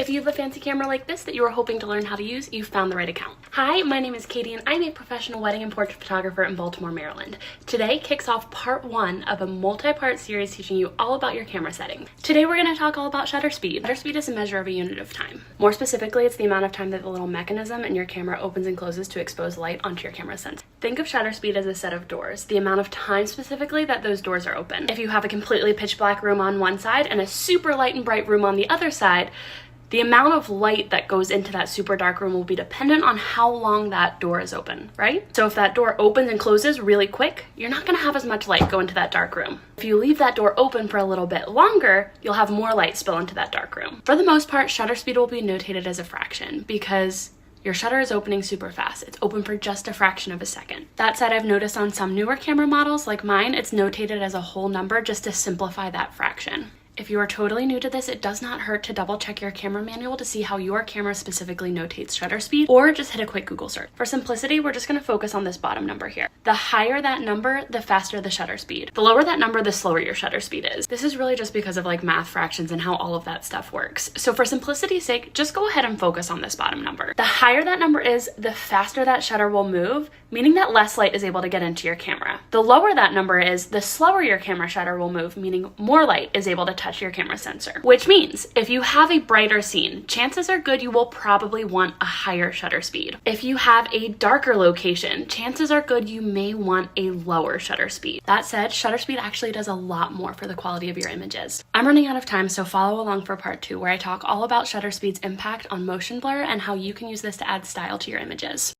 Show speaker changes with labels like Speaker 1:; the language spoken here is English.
Speaker 1: If you have a fancy camera like this that you are hoping to learn how to use, you've found the right account. Hi, my name is Katie and I'm a professional wedding and portrait photographer in Baltimore, Maryland. Today kicks off part 1 of a multi-part series teaching you all about your camera setting. Today we're going to talk all about shutter speed. Shutter speed is a measure of a unit of time. More specifically, it's the amount of time that the little mechanism in your camera opens and closes to expose light onto your camera sensor. Think of shutter speed as a set of doors, the amount of time specifically that those doors are open. If you have a completely pitch black room on one side and a super light and bright room on the other side, the amount of light that goes into that super dark room will be dependent on how long that door is open, right? So if that door opens and closes really quick, you're not gonna have as much light go into that dark room. If you leave that door open for a little bit longer, you'll have more light spill into that dark room. For the most part, shutter speed will be notated as a fraction because your shutter is opening super fast. It's open for just a fraction of a second. That said, I've noticed on some newer camera models like mine, it's notated as a whole number just to simplify that fraction. If you are totally new to this, it does not hurt to double check your camera manual to see how your camera specifically notates shutter speed, or just hit a quick Google search. For simplicity, we're just gonna focus on this bottom number here. The higher that number, the faster the shutter speed. The lower that number, the slower your shutter speed is. This is really just because of like math fractions and how all of that stuff works. So for simplicity's sake, just go ahead and focus on this bottom number. The higher that number is, the faster that shutter will move, meaning that less light is able to get into your camera. The lower that number is, the slower your camera shutter will move, meaning more light is able to touch your camera sensor. Which means if you have a brighter scene, chances are good you will probably want a higher shutter speed. If you have a darker location, chances are good you may want a lower shutter speed. That said, shutter speed actually does a lot more for the quality of your images. I'm running out of time, so follow along for part 2 where I talk all about shutter speed's impact on motion blur and how you can use this to add style to your images.